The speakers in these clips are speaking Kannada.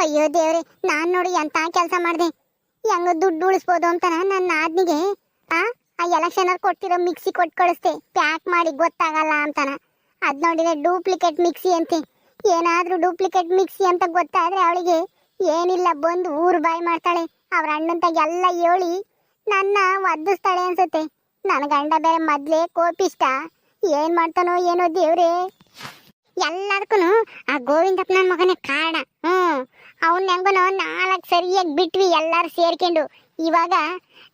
ಅಯ್ಯೋ ದೇವ್ರೆ, ನಾನ್ ನೋಡಿ ಎಂತ ಕೆಲಸ ಮಾಡ್ದೆ. ಹೆಂಗ ದುಡ್ಡು ಉಳಿಸ್ಬೋದು ಅಂತಾನ ನನ್ನ ಆದ್ನಿಗೆ ಆ ಎಲೆಕ್ಷನ್ ಅಲ್ಲಿ ಕೊಟ್ಟಿರೋ ಮಿಕ್ಸಿ ಕೊಟ್ಟು ಕಳಿಸ್ತೆ, ಪ್ಯಾಕ್ ಮಾಡಿ ಗೊತ್ತಾಗಲ್ಲ ಅಂತಾನ. ಅದ್ ನೋಡಿದ್ರೆ ಡೂಪ್ಲಿಕೇಟ್ ಮಿಕ್ಸಿ ಅಂತೆ. ಏನಾದ್ರೂ ಡೂಪ್ಲಿಕೇಟ್ ಮಿಕ್ಸಿ ಅಂತ ಗೊತ್ತಾದ್ರೆ ಅವಳಿಗೆ ಏನಿಲ್ಲ ಬಂದು ಊರು ಬಾಯಿ ಮಾಡ್ತಾಳೆ. ಅವ್ರ ಅಣ್ಣಂತ ಎಲ್ಲ ಹೇಳಿ ನನ್ನ ಒದ್ದಿಸ್ತಾಳೆ ಅನ್ಸುತ್ತೆ. ನನ್ನ ಗಂಡ ಬೇರೆ ಮೊದ್ಲೇ ಕೋಪಿಷ್ಟ, ಏನ್ ಮಾಡ್ತಾನೋ ಏನೋ ದೇವ್ರೆ. ಎಲ್ಲದಕ್ಕೂ ಆ ಗೋವಿಂದಪ್ಪನ ಮಗನೇ ಕಾರಣ. ಅವನ್ ಹೆಂಗನೋ 4 ಸರಿಯಾಗಿ ಬಿಟ್ವಿ ಎಲ್ಲಾರು ಸೇರ್ಕೊಂಡು. ಇವಾಗ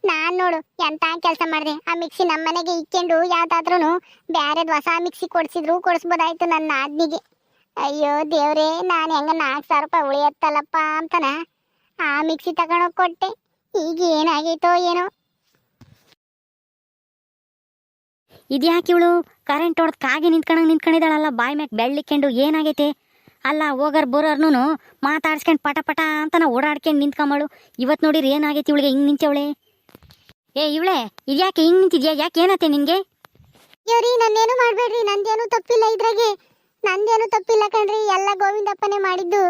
ನಾನ್ ನೋಡು ಎಂತ ಕೆಲಸ ಮಾಡಿದೆ. ಆ ಮಿಕ್ಸಿ ನಮ್ಮನೆಗೆ ಇಕ್ಕೊಂಡು ಯಾವ್ದಾದ್ರೂ ಬ್ಯಾರೆದ್ ಹೊಸ ಮಿಕ್ಸಿ ಕೊಡಿಸ್ಬೋದಾಯ್ತು ನನ್ನ ಆದ್ನಿಗೆ. ಅಯ್ಯೋ ದೇವ್ರೆ, ನಾನು ಹೆಂಗ 4,000 ರೂಪಾಯಿ ಉಳಿಯತ್ತಲ್ಲಪ್ಪ ಅಂತಾನ ಆ ಮಿಕ್ಸಿ ತಗೊಂಡೋಗಿ ಕೊಟ್ಟೆ. ಈಗ ಏನಾಗೈತೋ ಏನೋ. ಇದ್ಯಾಕೆ ಇವಳು ಕರೆಂಟ್ ಹೊಡೆದ್ ಕಾಗೆ ನಿಂತ್ಕೊಂಡಿದ್ದಾಳಲ್ಲ, ಬಾಯಿ ಮ್ಯಾಕ್ ಬೆಳ್ಳಿಕೊಂಡು ಏನಾಗೈತೆ? ಅಲ್ಲ ಹೋಗರ್ ಬರೋರ್ನು ಮಾತಾಡ್ಸ್ಕೊಂಡು ಪಟ ಪಟ ಅಂತನ ಓಡಾಡ್ಕೊಂಡು ನಿಂತ್ಕೊಂಬಳು. ಇವತ್ತು ನೋಡಿರಿ ಏನಾಗೈತಿ ಇವಳಿಗೆ, ಹಿಂಗೆ ನಿಂತವಳೆ. ಇವಳೆ ಇದ್ಯಾಕೆ ಹಿಂಗೆ ನಿಂತಿದ್ಯಾ? ಯಾಕೆ ಏನತ್ತೆ ನಿನ್ಗೆ? ಅಯ್ಯೋರಿ, ನನ್ನೇನು ಮಾಡ್ಬೇಡ್ರಿ, ನಂದೇನು ತಪ್ಪಿಲ್ಲ ಇದ್ರಾಗೆ. ನಂದೇನು ತಪ್ಪಿಲ್ಲ ಕಣ್ರಿ, ಎಲ್ಲ ಗೋವಿಂದಪ್ಪನೇ ಮಾಡಿದ್ದು.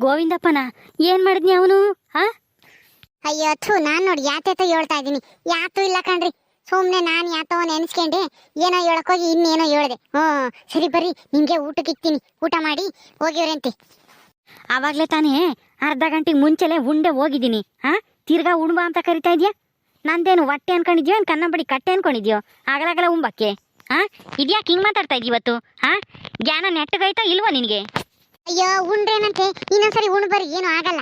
ಗೋವಿಂದಪ್ಪನ ಏನ್ ಮಾಡಿದ್ನಿ ಅವನು? ಅಯ್ಯೋ ಥೂ, ನಾನ್ ನೋಡಿ ಯಾತೇತ ಹೇಳ್ತಾ ಇದೀನಿ. ಯಾತೂ ಇಲ್ಲ ಕಣ್ರಿ, ಸುಮ್ನೆ ನಾನ್ ಯಾತೋ ನೆನ್ಸ್ಕೊಂಡೆ ಏನೋ ಹೇಳಕೋಗಿ ಇನ್ನೇನೋ ಹೇಳ್ದೆ. ಸರಿ ಬರ್ರಿ, ನಿಮ್ಗೆ ಊಟಕ್ಕೆ ಇಕ್ತೀನಿ, ಊಟ ಮಾಡಿ ಹೋಗಿವ್ರಂತೆ. ಆವಾಗ್ಲೇ ತಾನೇ ಅರ್ಧ ಗಂಟೆಗೆ ಮುಂಚೆಲೆ ಉಂಡೆ ಹೋಗಿದ್ದೀನಿ. ತಿರ್ಗಾ ಉಣ್ಬಾ ಅಂತ ಕರಿತಾ ಇದ್ಯಾ? ನಂದೇನು ಹೊಟ್ಟೆ ಅನ್ಕೊಂಡಿದ್ಯೋ ಏನ್ ಕನ್ನಂಬಡಿ ಕಟ್ಟೆ ಅನ್ಕೊಂಡಿದ್ಯೋ ಆಗಲಾಗಲ ಉಂಬಕ್ಕೆ? ಇದ್ಯಾಕೆ ಹಿಂಗ್ ಮಾತಾಡ್ತಾ ಇದ್ದಿ ಇವತ್ತು? ಜ್ಞಾನ ನೆಟ್ಟಗೈತಾ ಇಲ್ವಾ ನಿನಗೆ? ಅಯ್ಯೋ ಉಂಡ್ರೇನಂತೆ, ಇನ್ನೊಂದ್ಸರಿ ಉಣ್ ಬರ್ರಿ, ಏನು ಆಗಲ್ಲ.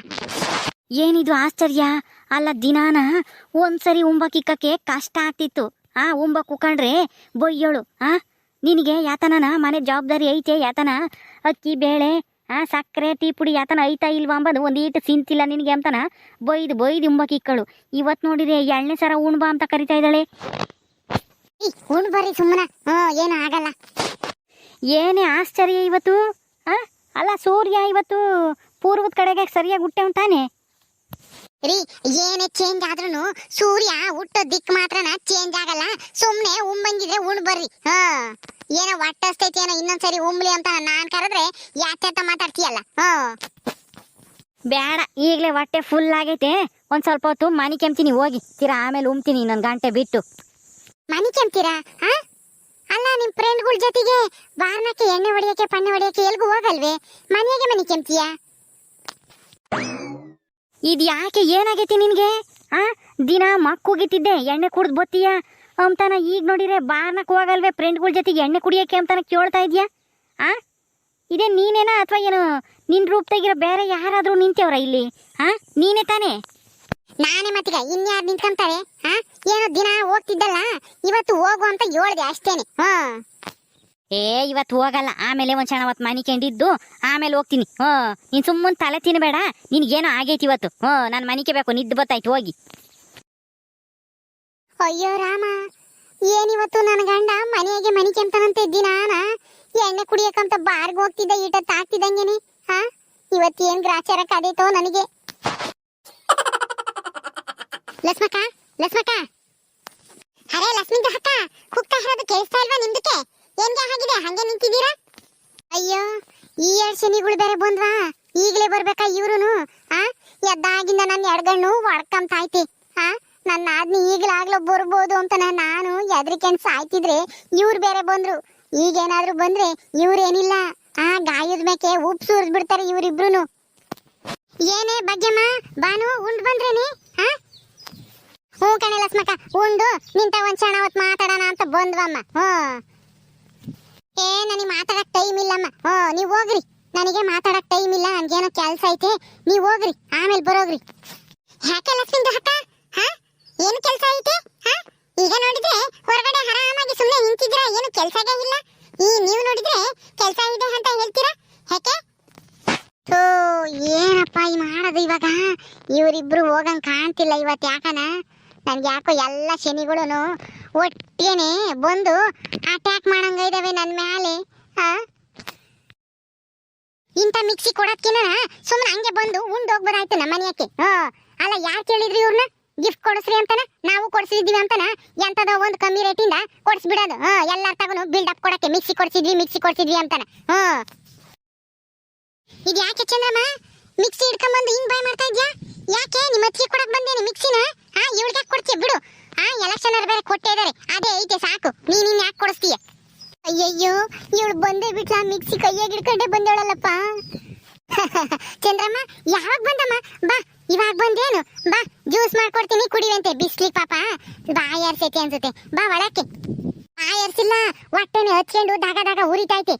ಏನಿದು ಆಶ್ಚರ್ಯ ಅಲ್ಲ, ದಿನಾನ ಒಂದ್ಸರಿ ಉಂಬಕ್ಕಿಕ್ಕಕ್ಕೆ ಕಷ್ಟ ಆಗ್ತಿತ್ತು. ಉಂಬಕ್ ಕುಕೊಂಡ್ರೆ ಬೊಯ್ಯೋಳು. ನಿನಗೆ ಯಾತನನ ಮನೆ ಜವಾಬ್ದಾರಿ ಐತೆ, ಯಾತನ ಅಕ್ಕಿ ಬೇಳೆ ಸಕ್ಕರೆ ಟೀ ಪುಡಿ ಯಾತನ ಐತಾ ಇಲ್ವಾ ಅಂಬದು ಒಂದೀಟು ಸಿಂತಿಲ್ಲ ನಿನಗೆ ಅಂತಾನ ಬೊಯ್ದು ಉಂಬಕ್ಕಿಕ್ಕಳು. ಇವತ್ತು ನೋಡಿದ್ರೆ 2ನೇ ಸರ ಉಣ್ಬಾ ಅಂತ ಕರಿತಾ ಇದ್ದಾಳೆ. ಉಣ್ ಬರ್ರಿ ಸುಮ್ಮನ, ಏನು ಆಗಲ್ಲ. ಏನೇ ಆಶ್ಚರ್ಯ ಇವತ್ತು. ಅಲ್ಲ ಸೂರ್ಯ ಇವತ್ತು ಪೂರ್ವದ ಕಡೆಗೆ ಸರಿಯಾಗಿ ಹುಟ್ಟೆ ತಾನೆ ರೀ. ಏನೇ ಚೇಂಜ್ ಆದ್ರೂ ಸೂರ್ಯ ಹುಟ್ಟೋ ದಿಕ್ ಮಾತ್ರನ ಚೇಂಜ್ ಆಗಲ್ಲ. ಸುಮ್ನೆ ಉಂಬಂಗಿದ್ರೆ ಉಣ್ ಬರ್ರಿ. ಏನೋ ಹೊಟ್ಟಸ್ತೈತಿ ಏನೋ, ಇನ್ನೊಂದ್ಸರಿ ಉಂಬ್ಲಿ ಅಂತ ನಾನ್ ಕರೆದ್ರೆ ಯಾತ ಮಾತಾಡ್ತೀಯಲ್ಲ. ಬೇಡ, ಈಗಲೇ ಹೊಟ್ಟೆ ಫುಲ್ ಆಗೈತೆ. ಒಂದ್ ಸ್ವಲ್ಪ ಹೊತ್ತು ಮನಿ ಕೆಮ್ತೀನಿ, ಹೋಗಿ ತೀರಾ ಆಮೇಲೆ ಉಮ್ತೀನಿ ಇನ್ನೊಂದು ಗಂಟೆ ಬಿಟ್ಟು. ಮನಿ ಕೆಮ್ತೀರಾ? ಅಲ್ಲ, ನಿಮ್ ಫ್ರೆಂಡ್ಗಳ ಜೊತೆಗೆ ಬಾರ್ನಕ್ಕೆ ಎಣ್ಣೆ ಹೊಡಿಯಕ್ಕೆ ಪಣ್ಣೆ ಹೊಡಿಯಕ್ಕೆ ಎಲ್ಗೂ ಹೋಗಲ್ವೇ? ಮನೆಯಾಗೆ ಮನಿ ಕೆಮ್ತೀಯ? ಇದು ಯಾಕೆ, ಏನಾಗೈತಿ ನಿನ್ಗೆ? ದಿನ ಮಕ್ಕೂಗಿತ್ತಿದ್ದೆ ಎಣ್ಣೆ ಕುಡ್ದು ಬತ್ತೀಯ ಅಂತಾನ. ಈಗ ನೋಡಿದ್ರೆ ಬಾರ್ನಕ್ ಹೋಗಲ್ವೇ ಫ್ರೆಂಡ್ಗಳ ಜೊತೆಗೆ ಎಣ್ಣೆ ಕುಡಿಯಕ್ಕೆ ಅಂತಾನ ಕೇಳ್ತಾ ಇದ್ಯಾ? ಇದೇ ನೀನೇನಾ ಅಥವಾ ಏನು ನಿನ್ ರೂಪದಾಗಿರೋ ಬೇರೆ ಯಾರಾದ್ರೂ ನಿಂತವ್ರ ಇಲ್ಲಿ? ನೀನೇ ತಾನೇ? ನಾನೇ ಮತ್ತೀಗ ಇನ್ಯಾರು ನಿಂತ್ಕೊಂತಾರೆ? ಏನೋ ದಿನ ಹೋಗ್ತಿದ್ದಲ್ಲ, ಇವತ್ತು ಹೋಗು ಅಂತ ಹೇಳ್ದೆ ಅಷ್ಟೇನೆ. ಇವತ್ತು ಹೋಗಲ್ಲ, ಆಮೇಲೆ ಒಂದ್ ಕ್ಷಣ ಅವತ್ತು ಮನಿ ಕಂಡಿದ್ದು ಆಮೇಲೆ ಹೋಗ್ತೀನಿ. ನೀನ್ ಸುಮ್ಮನೆ ತಲೆ ತಿನ್ಬೇಡ, ನಿನ್ಗೇನೋ ಆಗೈತಿ ಇವತ್ತು. ನಾನು ಮನಿಕೆ ಬೇಕು, ನಿದ್ದು ಬತ್ತಾಯ್ತು, ಹೋಗಿ. ಅಯ್ಯೋ ರಾಮ, ಏನಿವತ್ತು ನನ್ನ ಗಂಡ ಮನೆಯಾಗೆ ಮನಿ ಕೆಂತಾನಂತೆ. ದಿನಾನ ಎಣ್ಣೆ ಕುಡಿಯಕ್ಕಂತ ಬಾರ್ಗೆ ಹೋಗ್ತಿದ್ದ, ಈಟತ್ತು ಆಗ್ತಿದ್ದಂಗೆನೆ. ಇವತ್ತೇನ್ ಗ್ರಾಚಾರ ಕದೈತೋ ನನಗೆ. ಲಕ್ಷ್ಮಕ್ಕ, ಅರೆ ಲಕ್ಷ್ಮಿಂದ ಅಕ್ಕ, ಕುಕ್ತಾ ಇರೋದು ಕೇಳಿಸ್ತಾ ಇಲ್ವಾ ನಿಮ್ದಕ್ಕೆ? ಏನ್ಗೆ ಆಗಿದೆ ಹಂಗೆ ನಿಂತಿದ್ದೀರಾ? ಅಯ್ಯೋ, ಈ 2 ಶನಿಗಳು ಬೇರೆ ಬಂದ್ವಾ? ಈಗಲೇ ಬರ್ಬೇಕಾ ಇವ್ರುನು? ಎದ್ದಾಗಿಂದ ನನ್ನ ಎಡಗಣ್ಣು ಹೊಡ್ಕಂತೈತಿ. ನನ್ನ ಆದ್ನಿ ಈಗಲಾಗ್ಲೋ ಬರ್ಬೋದು ಅಂತ ನಾನು ಎದ್ರಿಕೆಂಡ್ ಸಾಯ್ತಿದ್ರೆ ಇವ್ರು ಬೇರೆ ಬಂದ್ರು. ಈಗೇನಾದ್ರೂ ಬಂದ್ರೆ ಇವ್ರೇನಿಲ್ಲ, ಗಾಯದ ಮೇಕೆ ಉಪ್ಪು ಸುರಿದ್ ಬಿಡ್ತಾರೆ ಇವ್ರಿಬ್ರುನು. ಏನೇ ಬಗ್ಗೆಮ್ಮ, ಬಾನು ಉಂಡ್ ಬಂದ್ರೇನೆ? ಹ್ಞೂ ಕಣೆ ಲಕ್ಷ್ಮಕ್ಕ, ಉಂಡು ನಿಂತ ಒಂದ್ ಕ್ಷಣ ಅವತ್ತು ಮಾತಾಡೋಣ ಅಂತ ಬಂದ್ವಮ್ಮ. ನನಗೆ ಮಾತಾಡಕ್ ಟೈಮ್ ಇಲ್ಲಮ್ಮ. ನೀವ್ ಹೋಗ್ರಿ, ನನಗೆ ಮಾತಾಡಕ್ ಟೈಮ್ ಇಲ್ಲ, ನನ್ಗೇನೋ ಕೆಲ್ಸ ಐತೆ. ನೀವ್ ಹೋಗ್ರಿ, ಆಮೇಲೆ ಬರೋಗ್ರಿ. ಯಾಕೆ ಲಕ್ಷ್ಮಿಂದ ಅಕ್ಕ, ಏನು ಕೆಲ್ಸ ಐತೆ? ಈಗ ನೋಡಿದ್ರೆ ಹೊರಗಡೆ ಆರಾಮಾಗಿ ಸುಮ್ಮನೆ ನಿಂತಿದ್ದೀರಾ, ಏನು ಕೆಲ್ಸನೇ ಇಲ್ಲ. ನೀವು ನೋಡಿದ್ರೆ ಕೆಲ್ಸ ಇದೆ ಅಂತ ಹೇಳ್ತೀರಾ, ಯಾಕೆ? ಏನಪ್ಪ ಈ ಮಾಡೋದು ಇವಾಗ? ಇವರಿಬ್ರು ಹೋಗಂಗ್ ಕಾಣ್ತಿಲ್ಲ ಇವತ್ತು. ಯಾಕನ ನನ್ಗೆ ಯಾಕೋ ಎಲ್ಲ ಶನಿಗಳು ಒಟ್ಟೇನೆ ಬಂದು ಅಟ್ಯಾಕ್ ಮಾಡಂಗ ಇದಾವೆ ನನ್ನ ಮ್ಯಾಲೆ. ಇಂಥ ಮಿಕ್ಸಿ ಕೊಡೋದ್ಕಿನ ಸುಮ್ಮನೆ ಹಂಗೆ ಬಂದು ಉಂಡು ಹೋಗ್ಬೋದಾಯ್ತು ನಮ್ಮ ಮನೆಯಕ್ಕೆ. ಅಲ್ಲ, ಯಾರು ಕೇಳಿದ್ರಿ ಇವ್ರನ್ನ ಗಿಫ್ಟ್ ಕೊಡಿಸ್ರಿ ಅಂತಾನ? ನಾವು ಕೊಡ್ಸಿದ್ವಿ ಅಂತಾನ ಎಂತದೋ ಒಂದು ಕಮ್ಮಿ ರೇಟಿಂದ ಕೊಡ್ಸ್ಬಿಡೋದು. ಎಲ್ಲಾರ ತಗೊಂಡು ಬಿಲ್ಡಪ್ ಕೊಡಕ್ಕೆ ಮಿಕ್ಸಿ ಕೊಡ್ಸಿದ್ವಿ ಅಂತಾನ. ಇದು ಯಾಕೆ ಚಂದ್ರಮ್ಮ ಮಿಕ್ಸಿ ಹಿಡ್ಕೊಂಡ್ಬಂದು ಹಿಂಗ್ ಬಾಯ್ ಮಾಡ್ತಾ ಇದ್ಯಾ? ಯಾಕೆ ನಿಮ್ಮ ಅತ್ತಿಗೆ ಕೊಡಕ್ ಬಂದೇನೆ ಮಿಕ್ಸಿನ? ಇವಳಿಗೆ ಯಾಕೆ ಕೊಡ್ತೀಯ ಬಿಡು. ಎಲೆಕ್ಷನ್ ಬೇರೆ ಕೊಟ್ಟೇ ಇದಾರೆ, ಅದೇ ಐತೆ ಸಾಕು, ನೀನ್ ಯಾಕೆ ಕೊಡಿಸ್ತೀಯ? ಅಯ್ಯಯ್ಯೋ ಇವಳು ಬಂದೇ ಬಿಟ್ಲ, ಮಿಕ್ಸಿ ಕೈಯಾಗ ಹಿಡ್ಕೊಂಡೆ ಬಂದವಳಲ್ಲಪ್ಪ. ಚಂದ್ರಮ್ಮ ಯಾವಾಗ ಬಂದಮ್ಮ? ಬಾ ಇವಾಗ ಬಂದೇನು? ಬಾ ಜ್ಯೂಸ್ ಮಾಡ್ಕೊಡ್ತೀನಿ ಕುಡಿವಂತೆ, ಬಿಸ್ಲಿಗೆ ಪಾಪ ಬಾಯಾರ್ಸೈತೆ ಅನ್ಸುತ್ತೆ. ಬಾ ಒಳಕ್ಕೆ. ಬಾಯಾರ್ಸಿಲ್ಲ, ಹೊಟ್ಟೆನೆ ಹಚ್ಕೊಂಡು ದಾಗ ದಾಗ ಉರಿತೈತೆ.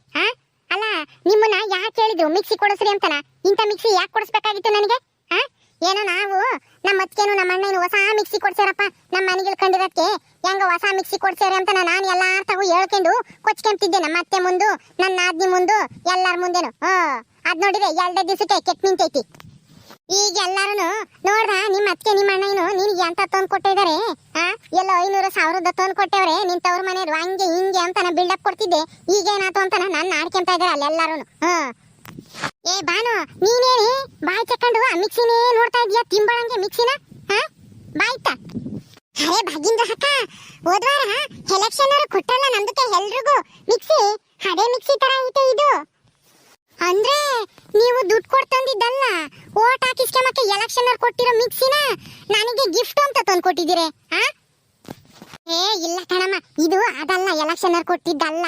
ಅಲ್ಲ ನಿಮ್ಮನ್ನ ಯಾಕೆ ಹೇಳಿದ್ರು ಮಿಕ್ಸಿ ಕೊಡಿಸ್ರಿ ಅಂತನ? ಇಂಥ ಮಿಕ್ಸಿ ಯಾಕೆ ಕೊಡಿಸ್ಬೇಕಾಗಿತ್ತು ನನಗೆ? ಏನೋ ನಾವು ನಮ್ಮ ಅತ್ತಿಗೆನು ನಮ್ಮ ಅಣ್ಣನು ಹೊಸ ಮಿಕ್ಸಿ ಕೊಡ್ಸಾರಪ್ಪ, ನಮ್ಮ ಮನೆಗೆ ಕಂಡಿರೋದಕ್ಕೆ ಹೆಂಗ ಹೊಸ ಮಿಕ್ಸಿ ಕೊಡ್ಸಾರೆ ಅಂತ ನಾನು ಎಲ್ಲಾರ ತಗೋ ಹೇಳ್ಕೊಂಡು ಕೊಚ್ಕೊಂತಿದ್ದೆ. ನಮ್ಮ ಅತ್ತೆ ಮುಂದು, ನನ್ನ ನಾದ್ನಿ ಮುಂದು, ಎಲ್ಲಾರ ಮುಂದೆನು. ಅದ್ ನೋಡಿದ್ರೆ 2 ದಿವಸಕ್ಕೆ ಕೆಟ್ಟ ನಿಂತೈತಿ. ಈಗ ಎಲ್ಲಾರು ನೋಡ್ದ ನಿಮ್ಮ ಅತ್ತೆ ನಿಮ್ಮ ಅಣ್ಣನು ನಿನಗೆ ಅಂತ ತಂದು ಕೊಟ್ಟಿದ್ದಾರೆ. ಎಲ್ಲ 500,000 ತಂದು ಕೊಟ್ಟವ್ರೆ ನಿನ್ ತವ್ರ ಮನೆಯವರು, ಹಂಗೆ ಹಿಂಗೆ ಅಂತ ಬಿಲ್ಡಪ್ ಕೊಡ್ತಿದ್ದೆ. ಈಗೇನಾಯ್ತು ಅಂತ ನಾನು ಆಡ್ಕೊಂತ ಇದ್ದಾರೆ ಅಲ್ಲೆಲ್ಲಾರು. ಏ ಬಾನು, ನೀನೇನಿ ಬಾಯಿ ಚಕ್ಕೊಂಡು ಆ ಮಿಕ್ಸಿನೇ ನೋಡ್ತಾ ಇದೀಯ ತಿಂಬಳಂಗೆ ಮಿಕ್ಸಿನ? ಬಾಯ್ತಾ? ಅರೆ ಭಾಗಿಂದ್ರ ಅಕ್ಕ, ಹೋದ್ವಾರ ಎಲೆಕ್ಷನ್ ಅವರು ಕೊಟ್ಟಲ್ಲ ನಮ್ದಕ್ಕೆ ಎಲ್ರಿಗೂ ಮಿಕ್ಸಿ, ಅದೇ ಮಿಕ್ಸಿ ತರ ಐತೆ ಇದು. ಅಂದ್ರೆ ನೀವು ದುಡ್ಡು ಕೊಡ್ತಂದಿದ್ದಲ್ಲ, ಓಟ್ ಹಾಕಿಸ್ಕೊಂಬಕ್ಕೆ ಎಲೆಕ್ಷನ್ ಅವ್ರು ಕೊಟ್ಟಿರೋ ಮಿಕ್ಸಿನ ನನಗೆ ಗಿಫ್ಟ್ ಅಂತ ತಂದು ಕೊಟ್ಟಿದ್ದೀರಿ? ಏ ಇಲ್ಲ ಕಣಮ್ಮ, ಇದು ಅದಲ್ಲ, ಎಲೆಕ್ಷನ್ ಅವ್ರು ಕೊಟ್ಟಿದ್ದಲ್ಲ.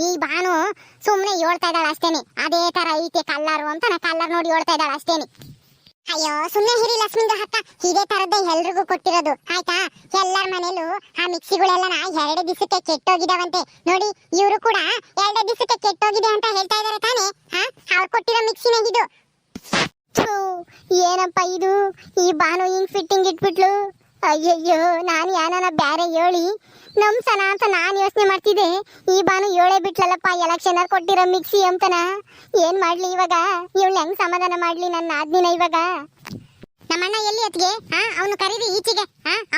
ಈ ಬಾನು ಸುಮ್ನೆ ಹೇಳ್ತಾ ಇದ್ದಾಳ ಅಷ್ಟೇನೆ, ಅದೇ ತರ ಐತೆ ಕಲ್ಲರು ಅಂತ ನಾ ಕಲ್ಲರ್ ನೋಡಿ ಹೇಳ್ತಾ ಇದ್ದಾಳ ಅಷ್ಟೇನೆ. ಅಯ್ಯೋ ಸುಮ್ನೆ ಹಿರಿ ಲಕ್ಷ್ಮೀಂದ್ರ ಅಕ್ಕ, ಇದೇ ತರದ್ದೇ ಎಲ್ರಿಗೂ ಕೊಟ್ಟಿರೋದು ಆಯ್ತಾ? ಎಲ್ಲರ ಮನೇಲೂ ಆ ಮಿಕ್ಸಿಗಳೆಲ್ಲ 2 ದಿವಸಕ್ಕೆ ಕೆಟ್ಟೋಗಿದಾವಂತೆ. ನೋಡಿ ಇವರು ಕೂಡ 2 ದಿವಸಕ್ಕೆ ಕೆಟ್ಟೋಗಿದೆ ಅಂತ ಹೇಳ್ತಾ ಇದಾರೆ ತಾನೇ? ಅವ್ರು ಕೊಟ್ಟಿರೋ ಮಿಕ್ಸಿನ ಇದು. ಏನಪ್ಪ ಇದು, ಈ ಬಾನು ಹಿಂಗ್ ಫಿಟ್ಟಿಂಗ್ ಇಟ್ಬಿಟ್ಲು. ಅಯ್ಯಯ್ಯೋ, ನಾನು ಯಾನ ಬ್ಯಾರೆ ಹೇಳಿ ನಮ್ಸನ ಅಂತ ನಾನು ಯೋಚನೆ ಮಾಡ್ತಿದ್ದೆ. ಈ ಬಾನು ಹೇಳೇ ಬಿಟ್ಲಲ್ಲಪ್ಪ ಎಲೆಕ್ಷನ್ ಅವ್ರು ಕೊಟ್ಟಿರೋ ಮಿಕ್ಸಿ ಅಂತನ. ಏನ್ ಮಾಡ್ಲಿ ಇವಾಗ? ಇವಳು ಹೆಂಗ್ ಸಮಾಧಾನ ಮಾಡ್ಲಿ ನನ್ನ ಆದ್ನಿನ ಇವಾಗ? ನಮ್ಮಣ್ಣ ಎಲ್ಲಿ ಅತ್ಗೆ? ಅವನು ಕರೀರಿ ಈಚೆಗೆ.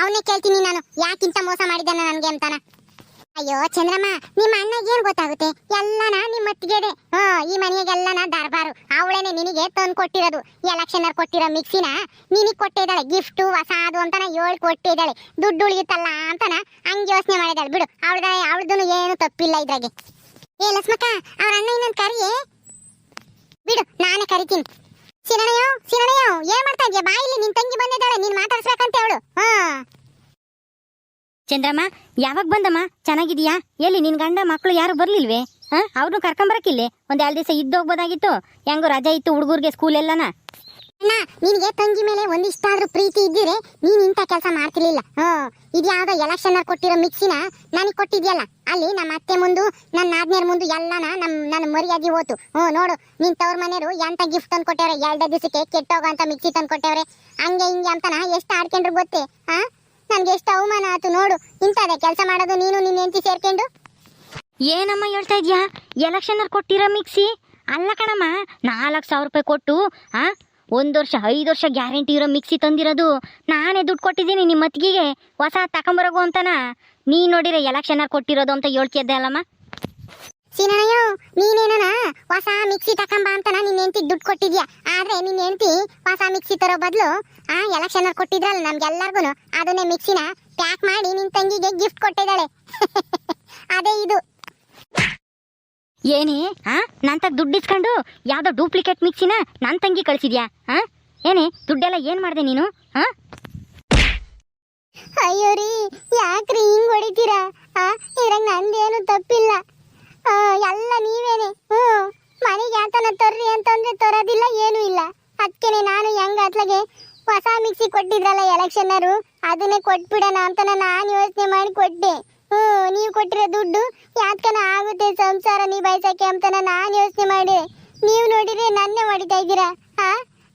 ಅವನೇ ಕೇಳ್ತೀನಿ ನಾನು, ಯಾಕಿಂತ ಮೋಸ ಮಾಡಿದ್ದಾನ ನನ್ಗೆ ಅಂತಾನ. ಅಯ್ಯೋ ಚಂದ್ರಮ್ಮ, ನಿಮ್ಮ ಅಣ್ಣಗೆ ಏನ್ ಗೊತ್ತಾಗುತ್ತೆ? ಎಲ್ಲನ ನಿಮ್ಮ ಅತ್ತಿಗೆದೆ. ಈ ಮನೆಗೆಲ್ಲನ ದರ್ಬಾರು. ಅವಳೇನೆ ನಿನಗೆ ತಂದು ಕೊಟ್ಟಿರೋದು ಎಲೆಕ್ಷನ್ ಅವ್ರು ಕೊಟ್ಟಿರೋ ಮಿಕ್ಸಿನ ನಿನಗೆ ಕೊಟ್ಟಿದ್ದಾಳೆ ಗಿಫ್ಟು ಹೊಸಾದು ಅಂತನ ಹೇಳಿ ಕೊಟ್ಟಿದ್ದಾಳೆ. ದುಡ್ಡು ಉಳಿಯುತ್ತಲ್ಲ ಅಂತನ ಹಂಗೆ ಯೋಚನೆ ಮಾಡಿದಾಳೆ. ಬಿಡು, ಅವಳದು ಏನು ತಪ್ಪಿಲ್ಲ ಇದ್ರಾಗೆ. ಏ ಲಕ್ಷ್ಮಕ್ಕ, ಅವ್ರ ಅಣ್ಣ ಇನ್ನೊಂದು ಕರಿಯೇ ಬಿಡು, ನಾನೇ ಕರಿತೀನಿ. ಸಿರಣಯ್ಯೋ ಏನ್ ಮಾಡ್ತಾ ಇದ್ಯಾ? ಬಾಯಿಲಿ ನಿನ್ ತಂಗಿ ಬಂದಿದ್ದಾಳೆ, ನೀನ್ ಮಾತಾಡ್ಸ್ಬೇಕಂತ ಹೇಳು. ಚಂದ್ರಮ್ಮ ಯಾವಾಗ ಬಂದಮ್ಮ? ಚೆನ್ನಾಗಿದೀಯಾ? ಎಲ್ಲಿ ನಿನ್ ಗಂಡ ಮಕ್ಕಳು ಯಾರು ಬರ್ಲಿಲ್ವೇ? ಅವ್ರನ್ನು ಕರ್ಕೊಂಬರಕ್ಕಿಲ್ಲೇ? 1-2 ದಿವಸ ಇದ್ದೋಗ್ಬೋದಾಗಿತ್ತು. ಹೆಂಗೋ ರಜೆ ಇತ್ತು ಹುಡುಗರಿಗೆ ಸ್ಕೂಲ್ ಎಲ್ಲನ. ಅಣ್ಣ, ನಿನಗೆ ತಂಗಿ ಮೇಲೆ ಒಂದಿಷ್ಟಾದ್ರೂ ಪ್ರೀತಿ ಇದ್ದಿರೆ ನೀನ್ ಇಂಥ ಕೆಲಸ ಮಾಡ್ತಿರ್ಲಿಲ್ಲ. ಇದು ಯಾವ್ದೋ ಎಲೆಕ್ಷನ್ ಕೊಟ್ಟಿರೋ ಮಿಕ್ಸಿನ ನನಗೆ ಕೊಟ್ಟಿದ್ಯಲ್ಲ, ಅಲ್ಲಿ ನಮ್ಮ ಅತ್ತೆ ಮುಂದು ನನ್ನ ಆದ್ನೇರ್ ಮುಂದು ಎಲ್ಲನ ನನ್ನ ಮರ್ಯಾದೆ ಹೋತು. ನೋಡು, ನಿನ್ ತವ್ರ ಮನೆಯವರು ಎಂತ ಗಿಫ್ಟ್ ತಂದು ಕೊಟ್ಟವ್ರೆ, 2 ದಿವಸಕ್ಕೆ ಕೆಟ್ಟೋಗೋ ಅಂತ ಮಿಕ್ಸಿ ತಂದು ಕೊಟ್ಟವ್ರೆ. ಹಂಗೆ ಹಿಂಗೆ ಅಂತನ ಎಷ್ಟು ಆಡ್ಕೊಂಡ್ರು ಗೊತ್ತೇ? ನನ್ಗೆ ಎಷ್ಟು ಅವಮಾನ ಆಯ್ತು ನೋಡು. ಇಂಥದೇ ಕೆಲಸ ಮಾಡೋದು ನೀನು ನಿನ್ನ ಹೆಂಡತಿ ಸೇರ್ಕೊಂಡು. ಏನಮ್ಮ ಹೇಳ್ತಾ ಇದ್ಯಾ? ಎಲೆಕ್ಷನ್ ಅವ್ರು ಕೊಟ್ಟಿರೋ ಮಿಕ್ಸಿ ಅಲ್ಲ ಕಣಮ್ಮ, 4,00,000 ರೂಪಾಯಿ ಕೊಟ್ಟು 1 ವರ್ಷ 5 ವರ್ಷ ಗ್ಯಾರಂಟಿ ಇರೋ ಮಿಕ್ಸಿ ತಂದಿರೋದು. ನಾನೇ ದುಡ್ಡು ಕೊಟ್ಟಿದ್ದೀನಿ ನಿಮ್ಮ ಅತ್ತಿಗೆಗೆ ಹೊಸ ತಗೊಂಬರೋಗು ಅಂತನ. ನೀನು ನೋಡಿರೆ ಎಲೆಕ್ಷನ್ ಅವ್ರು ಕೊಟ್ಟಿರೋದು ಅಂತ ಹೇಳ್ತಿದ್ದೆ ಅಲ್ಲಮ್ಮ. ಸೀನಯ್ಯೋ, ನೀನೇನ ಹೊಸ ಮಿಕ್ಸಿ ತಕೊಂಬ ಅಂತನ ನಿನ್ನ ಹೆಂಡತಿ ದುಡ್ಡು ಕೊಟ್ಟಿದ್ಯಾ. ಆದ್ರೆ ನಿನ್ನ ಹೆಂಡತಿ ಹೊಸ ಮಿಕ್ಸಿ ತರೋ ಬದಲು ಎಲೆಕ್ಷನ್ ಅವ್ರು ಕೊಟ್ಟಿದ್ರಲ್ಲ ನಮ್ಗೆಲ್ಲರಿಗೂ, ಅದನ್ನೇ ಮಿಕ್ಸಿನ ಪ್ಯಾಕ್ ಮಾಡಿ ನಿನ್ ತಂಗಿಗೆ ಗಿಫ್ಟ್ ಕೊಟ್ಟಿದ್ದಾಳೆ. ಅದೇ ಇದು. ಏನೇ ನನ್ನ ತಗ ದುಡ್ಡು ಇಸ್ಕೊಂಡು ಯಾವ್ದೋ ಡೂಪ್ಲಿಕೇಟ್ ಮಿಕ್ಸಿನ ನನ್ನ ತಂಗಿ ಕಳಿಸಿದ್ಯಾ? ಏನೇ ದುಡ್ಡೆಲ್ಲ ಏನ್ ಮಾಡಿದೆ ನೀನು? ಅಯ್ಯೋ ರೀ, ಯಾಕ್ರಿ ಹಿಂಗ್ ಹೊಡಿತೀರಾ? ಇದ್ರಾಗ ನಂದೇನು ತಪ್ಪಿಲ್ಲ, ಎಲ್ಲ ನೀವೇನೆ. ಮನೆಗೆ ಆತನ ತರ್ರಿ ಅಂತಂದ್ರೆ ತರೋದಿಲ್ಲ, ಏನೂ ಇಲ್ಲ. ಅದಕ್ಕೇನೆ ನಾನು ಹೆಂಗ ಅತ್ಲಗೆ ಹೊಸ ಮಿಕ್ಸಿ ಕೊಟ್ಟಿದ್ರಲ್ಲ ಎಲೆಕ್ಷನ್ನರು, ಅದನ್ನೇ ಕೊಟ್ಬಿಡೋಣ ಅಂತ ನಾನು ಯೋಚನೆ ಮಾಡಿ ಕೊಟ್ಟೆ. ನೀವು ಕೊಟ್ಟಿರೋ ದುಡ್ಡು ಯಾತ್ಕನ ಆಗುತ್ತೆ ಸಂಸಾರ ನಿಭಾಯಿಸಕ್ಕೆ ಅಂತ ನಾನು ಯೋಚನೆ ಮಾಡಿ, ನೀವು ನೋಡಿದ್ರೆ ನನ್ನೇ ಹೊಡಿತಾ ಇದ್ದೀರಾ.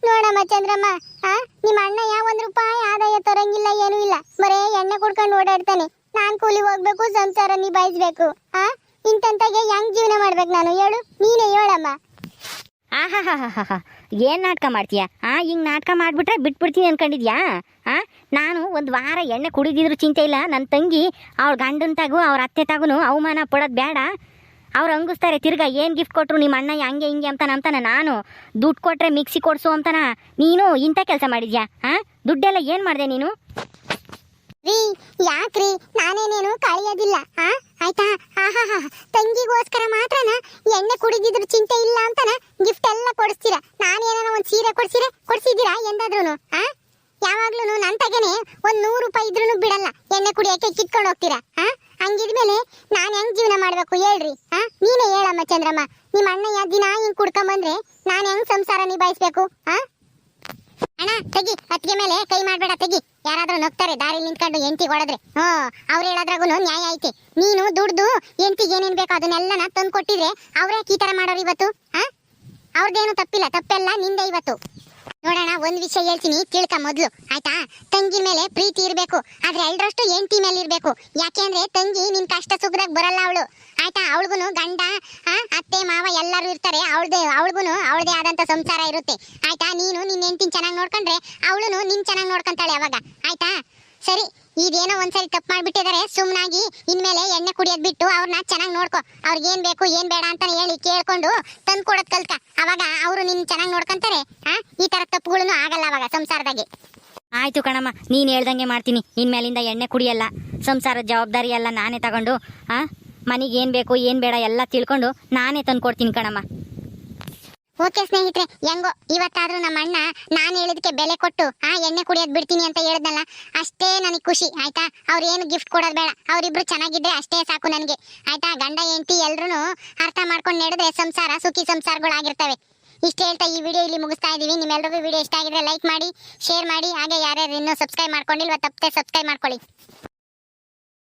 ನೋಡಮ್ಮ ಚಂದ್ರಮ್ಮ, ನಿಮ್ಮ ಅಣ್ಣ ಯಾವ 1 ರೂಪಾಯಿ ಆದಾಯ ತರಂಗಿಲ್ಲ, ಏನೂ ಇಲ್ಲ, ಬರೇ ಎಣ್ಣೆ ಕುಡ್ಕೊಂಡು ಓಡಾಡ್ತಾನೆ. ನಾನ್ ಕೂಲಿ ಹೋಗ್ಬೇಕು, ಸಂಸಾರ ನಿಭಾಯಿಸ್ಬೇಕು. ಇಂತಂತಾಗೆ ಹೆಂಗ್ ಜೀವನ ಮಾಡ್ಬೇಕು ನಾನು ಹೇಳು? ನೀನೇ ಹೇಳಮ್ಮ. ಏನ್ ನಾಟಕ ಮಾಡ್ತೀಯಾ? ಹಿಂಗ್ ನಾಟಕ ಮಾಡ್ಬಿಟ್ರೆ ಬಿಟ್ಬಿಡ್ತೀನಿ ಅನ್ಕೊಂಡಿದ್ಯಾ? ನಾನು 1 ವಾರ ಎಣ್ಣೆ ಕುಡಿದಿದ್ರು ಚಿಂತೆ ಇಲ್ಲ. ನನ್ನ ತಂಗಿ ಅವ್ರ ಗಂಡನ್ ತಾಗು ಅವ್ರ ಅತ್ತೆ ತಾಗುನು ಅವಮಾನ ಪಡೋದು ಬೇಡ. ಅವ್ರು ಹಂಗಿಸ್ತಾರೆ ತಿರ್ಗಾ. ಏನು ಗಿಫ್ಟ್ ಕೊಟ್ರು ನಿಮ್ಮ ಅಣ್ಣ ಹಂಗೆ ಹಿಂಗೆ ಅಂತಾನ. ನಾನು ದುಡ್ಡು ಕೊಟ್ರೆ ಮಿಕ್ಸಿ ಕೊಡ್ಸು ಅಂತಾನ. ನೀನು ಇಂಥ ಕೆಲಸ ಮಾಡಿದ್ಯಾ? ದುಡ್ಡೆಲ್ಲ ಏನು ಮಾಡಿದೆ ನೀನು? ರೀ ಯಾಕ್ರಿ ನಾನೇನೇನು ಕಳಿಯೋದಿಲ್ಲ ಆಯ್ತಾ ಆಹಾ ತಂಗಿಗೋಸ್ಕರ ಮಾತ್ರನ ಎಣ್ಣೆ ಕುಡಿದಿದ್ರು ಚಿಂತೆ ಇಲ್ಲ ಅಂತನ ಗಿಫ್ಟ್ ಎಲ್ಲ ಕೊಡಿಸ್ತೀರಾ ನಾನೇನಾರ ಒಂದ್ ಸೀರೆ ಕೊಡ್ಸಿದ್ದೀರಾ ಎಂದಾದ್ರೂನು ಯಾವಾಗ್ಲೂ ನನ್ ತಗನೆ ಒಂದ್ 100 ರೂಪಾಯಿ ಇದ್ರೂನು ಬಿಡಲ್ಲ ಎಣ್ಣೆ ಕುಡಿಯಕ್ಕೆ ಕಿತ್ಕೊಂಡು ಹೋಗ್ತೀರಾ ಹಂಗಿದ್ಮೇಲೆ ನಾನ್ ಹೆಂಗ್ ಜೀವನ ಮಾಡ್ಬೇಕು ಹೇಳ್ರಿ ನೀನೇ ಹೇಳಮ್ಮ ಚಂದ್ರಮ್ಮ ನಿಮ್ಮ ಅಣ್ಣಯ್ಯ ದಿನ ಹಿಂಗ್ ಕುಡ್ಕೊಂಬಂದ್ರೆ ನಾನ್ ಹೆಂಗ್ ಸಂಸಾರ ನಿಭಾಯಿಸ್ಬೇಕು ಅಣ್ಣ ತೆಗಿ ಅತ್ತಿಗೆ ಮೇಲೆ ಕೈ ಮಾಡ್ಬೇಡ ತೆಗಿ ಯಾರಾದ್ರೂ ನಗ್ತಾರೆ ದಾರಿ ನಿಂತ್ಕೊಂಡು ಎಂಟಿಗೆ ಹೊಡೆದ್ರೆ ಅವ್ರು ಹೇಳೋದ್ರಾಗೂ ನ್ಯಾಯ ಐತೆ ನೀನು ದುಡ್ದು ಎಂಟಿಗೆ ಏನೇನ್ ಬೇಕು ಅದನ್ನೆಲ್ಲನ ತಂದು ಕೊಟ್ಟಿದ್ರೆ ಅವ್ರೇ ಈ ತರ ಮಾಡೋರು ಇವತ್ತು ಅವ್ರದ್ದೇನು ತಪ್ಪಿಲ್ಲ ತಪ್ಪೆಲ್ಲ ನಿಂದೆ ಇವತ್ತು ನೋಡೋಣ ಒಂದ್ ವಿಷಯ ಹೇಳ್ತೀನಿ ತಿಳ್ಕ ಮೊದ್ಲು ಆಯ್ತಾ ತಂಗಿ ಮೇಲೆ ಪ್ರೀತಿ ಇರ್ಬೇಕು ಆದ್ರೆ ಎಲ್ರಷ್ಟು ಎಂಟಿ ಮೇಲೆ ಇರ್ಬೇಕು ಯಾಕೆ ಅಂದ್ರೆ ತಂಗಿ ನಿನ್ ಕಷ್ಟ ಸುಖದಾಗ ಬರಲ್ಲ ಅವಳು ಆಯ್ತಾ ಅವಳಿಗೂ ಗಂಡ ಅತ್ತೆ ಮಾವ ಎಲ್ಲರೂ ಇರ್ತಾರೆ ಅವಳಿಗೂ ಅವಳದೇ ಆದಂತ ಸಂಸಾರ ಇರುತ್ತೆ ಆಯ್ತಾ ನೀನು ನಿನ್ ಹೆಂಡತಿನ ಚೆನ್ನಾಗಿ ನೋಡ್ಕೊಂಡ್ರೆ ಅವಳು ನಿನ್ ಚೆನ್ನಾಗಿ ನೋಡ್ಕೊಂತಾಳೆ ಅವಾಗ ಆಯ್ತಾ ಸರಿ ಇದೇನೋ ಒಂದ್ಸರಿ ತಪ್ಪು ಮಾಡ್ಬಿಟ್ಟಿದ್ದಾರೆ ಸುಮ್ನಾಗಿ ಇನ್ಮೇಲೆ ಎಣ್ಣೆ ಕುಡಿಯೋದ್ ಬಿಟ್ಟು ಅವ್ರನ್ನ ಚೆನ್ನಾಗಿ ನೋಡ್ಕೊ ಅವ್ರಿಗೆ ಏನ್ ಬೇಕು ಏನ್ ಬೇಡ ಅಂತ ಹೇಳಿ ಕೇಳ್ಕೊಂಡು ತಂದು ಕೊಡೋದ್ ಕಲ್ಕ ಅವಾಗ ಅವರು ನಿನ್ ಚೆನ್ನಾಗಿ ನೋಡ್ಕೊಂತಾರೆ ಈ ತರ ತಪ್ಪುಗಳನ್ನು ಆಗಲ್ಲ ಅವಾಗ ಸಂಸಾರದಾಗೆ ಆಯ್ತು ಕಣಮ್ಮ ನೀನು ಹೇಳ್ದಂಗೆ ಮಾಡ್ತೀನಿ ಇನ್ಮೇಲಿಂದ ಎಣ್ಣೆ ಕುಡಿಯಲ್ಲ ಸಂಸಾರದ ಜವಾಬ್ದಾರಿ ಎಲ್ಲ ನಾನೇ ತಗೊಂಡು ಮನೆಗೆ ಏನು ಬೇಕು ಏನು ಬೇಡ ಎಲ್ಲ ತಿಳ್ಕೊಂಡು ನಾನೇ ತಂದು ಕೊಡ್ತೀನಿ ಕಣಮ್ಮ ಓಕೆ ಸ್ನೇಹಿತರೆ ಹೆಂಗೋ ಇವತ್ತಾದ್ರೂ ನಮ್ಮ ಅಣ್ಣ ನಾನು ಹೇಳಿದಕ್ಕೆ ಬೆಲೆ ಕೊಟ್ಟು ಎಣ್ಣೆ ಕುಡಿಯೋದ್ ಬಿಡ್ತೀನಿ ಅಂತ ಹೇಳಿದ್ನಲ್ಲ ಅಷ್ಟೇ ನನಗೆ ಖುಷಿ ಆಯ್ತಾ ಅವ್ರು ಏನು ಗಿಫ್ಟ್ ಕೊಡೋದು ಬೇಡ ಅವರಿಬ್ರು ಚೆನ್ನಾಗಿದ್ರೆ ಅಷ್ಟೇ ಸಾಕು ನನಗೆ ಆಯ್ತಾ ಗಂಡ ಹೆಂಡತಿ ಎಲ್ರು ಅರ್ಥ ಮಾಡ್ಕೊಂಡು ನಡೆದ್ರೆ ಸಂಸಾರ ಸುಖಿ ಸಂಸಾರಗಳಾಗಿರ್ತವೆ ಇಷ್ಟು ಹೇಳ್ತಾ ಈ ವಿಡಿಯೋ ಇಲ್ಲಿ ಮುಗಿಸ್ತಾ ಇದೀವಿ ನಿಮ್ಮೆಲ್ಲರಿಗೂ ವಿಡಿಯೋ ಇಷ್ಟ ಆಗಿದ್ರೆ ಲೈಕ್ ಮಾಡಿ ಶೇರ್ ಮಾಡಿ ಹಾಗೆ ಯಾರ್ಯಾರು ಇನ್ನೂ ಸಬ್ಸ್ಕ್ರೈಬ್ ಮಾಡ್ಕೊಂಡಿಲ್ವಾ ತಪ್ಪದೆ ಸಬ್ಸ್ಕ್ರೈಬ್ ಮಾಡ್ಕೊಳ್ಳಿ